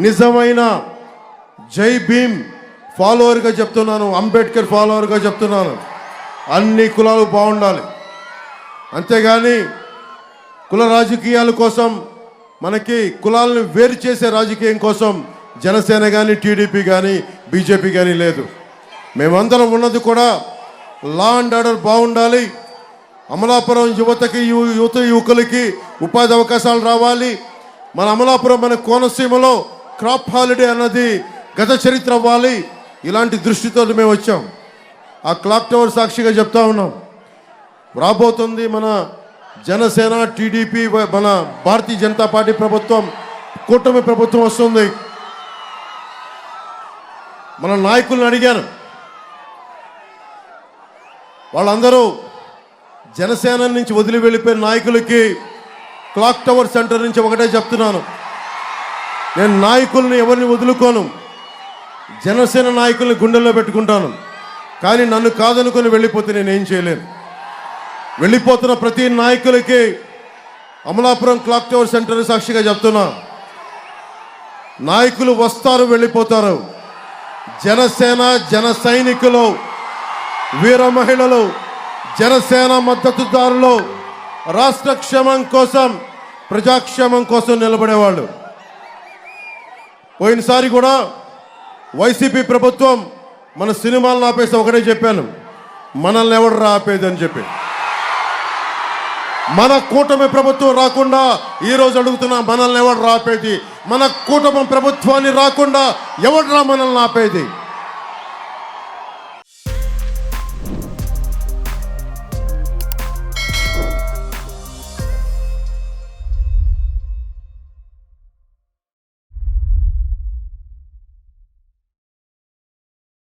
నిజమైన జై భీమ్ ఫాలోవర్గా చెప్తున్నాను, అంబేద్కర్ ఫాలోవర్గా చెప్తున్నాను. అన్ని కులాలు బాగుండాలి, అంతేగాని కుల రాజకీయాల కోసం మనకి కులాలను వేరు చేసే రాజకీయం కోసం జనసేన కానీ టీడీపీ కానీ బీజేపీ కానీ లేదు. మేమందరం ఉన్నది కూడా లా అండ్ ఆర్డర్ బాగుండాలి. అమలాపురం యువతకి యువకులకి ఉపాధి అవకాశాలు రావాలి. మన అమలాపురం మన కోనసీమలో క్రాప్ హాలిడే అన్నది గత చరిత్ర అవ్వాలి. ఇలాంటి దృష్టితో మేము వచ్చాం. ఆ క్లాక్ టవర్ సాక్షిగా చెప్తా ఉన్నాం, రాబోతుంది మన జనసేన టీడీపీ మన భారతీయ జనతా పార్టీ ప్రభుత్వం, కూటమి ప్రభుత్వం వస్తుంది. మన నాయకులను అడిగాను, వాళ్ళందరూ జనసేన నుంచి వదిలి వెళ్ళిపోయిన నాయకులకి క్లాక్ టవర్ సెంటర్ నుంచి ఒకటే చెప్తున్నాను, నేను నాయకుల్ని ఎవరిని వదులుకోను, జనసేన నాయకుల్ని గుండెల్లో పెట్టుకుంటాను. కానీ నన్ను కాదనుకుని వెళ్ళిపోతే నేనేం చేయలేను. వెళ్ళిపోతున్న ప్రతి నాయకులకి అమలాపురం క్లాక్ టవర్ సెంటర్ సాక్షిగా చెప్తున్నా, నాయకులు వస్తారు, వెళ్ళిపోతారు. జనసేన జన సైనికులు, వీర మహిళలు, జనసేన మద్దతుదారులు రాష్ట్ర క్షేమం కోసం, ప్రజాక్షేమం కోసం నిలబడేవాళ్ళు. పోయినసారి కూడా వైసీపీ ప్రభుత్వం మన సినిమాలను ఆపేసి ఒకటే చెప్పాను, మనల్ని ఎవడు ఆపేది అని చెప్పి. మన కూటమి ప్రభుత్వం రాకుండా ఈరోజు అడుగుతున్నా, మనల్ని ఎవడు ఆపేది? మన కూటమి ప్రభుత్వాన్ని రాకుండా ఎవడ్రా మనల్ని ఆపేది?